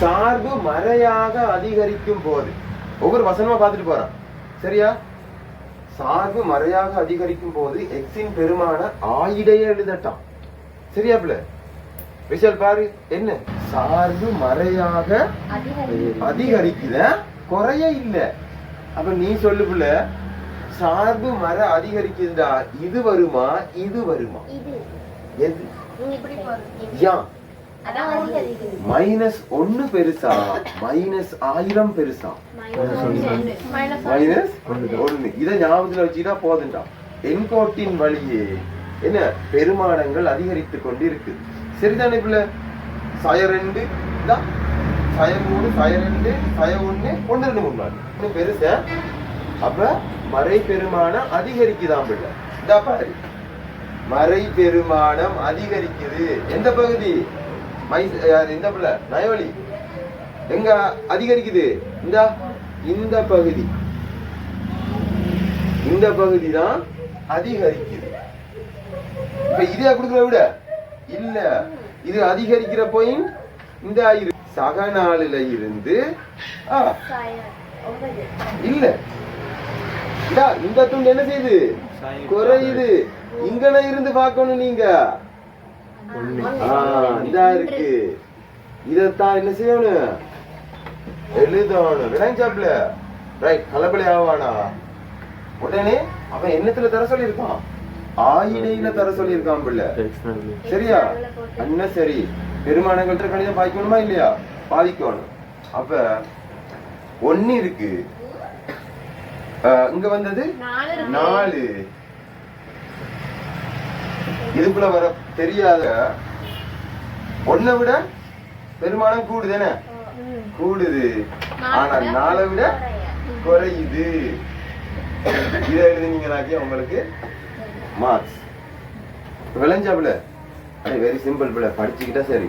சார்பு மறையாக அதிகரிக்கும் போது ஒவ்வொரு வசனமா பார்த்துட்டு போறான். சரியா? சார்பு மறையாக அதிகரிக்கும் போது எக்ஸின் பெருமான ஆயிடையே எழுதட்டான். சரியா பிள்ளை? விஷால் பாரு, என்ன சார்பு மறையாக அதிகரிக்குத, குறைய இல்ல. அப்ப நீ சொல்லு பிள்ளை, சார்பு மர அதிகரிக்குதா, இது வருமா இது வருமா? எது? -1 பெருசா -1000 பெருசா? -1. இத ஞாபகத்துல வச்சுட்டா போதுண்டா. என்கோட்டின் வழியே என்ன பெருமானங்கள் அதிகரித்துக் கொண்டு இருக்கு. சரிதானே பிள்ளை? சய 2 சய 3 சய 2 சய 1 1 2 3 4 பெருசா. அப்ப மறை பெருமானம் அதிகரிக்குதான் பிள்ளை. இந்த பாரு, மறை பெருமானம் அதிகரிக்குது. எந்த பகுதி? இந்த பிள்ளை நயவழி எங்க அதிகரிக்குது? இந்த பகுதி, இந்த பகுதி தான் அதிகரிக்குது. இப்ப இதே கொடுக்கற விட இல்ல, இது அதிகரிக்கிற பாயிண்ட் இந்த சக 4ல இருந்து இல்ல இந்த துண்டு என்ன செய்யுது? குறையுது. இங்கன இருந்து பார்க்கணும் நீங்க. இதா இருக்கு. இதத்தான் என்ன செய்யணும்? எழுதணும். விளைஞ்சாப்ல ரைட். கலப்பலை ஆவானா உடனே அவன் என்னத்துல தர சொல்லியிருக்கான்? ஆயிடையில தர சொல்லியிருக்கான் பிள்ளை. சரியா? என்ன சரி, பெருமானங்கள்ட்ட கணிதம் பாதிக்கணுமா இல்லையா? பாதிக்கணும். அப்ப 1 இருக்கு, இங்க வந்தது 4. இதுக்குள்ள வர தெரியாத 1 விட பெருமானம் கூடுதானே? கூடுது. ஆனா 4 விட குறையுது. இதை எழுதுனீங்கன்னாக்கே உங்களுக்கு மார்க்ஸ். விளைஞ்சா பிள்ளை? வெரி சிம்பிள் பிள்ளை, படிச்சுக்கிட்டா சரி.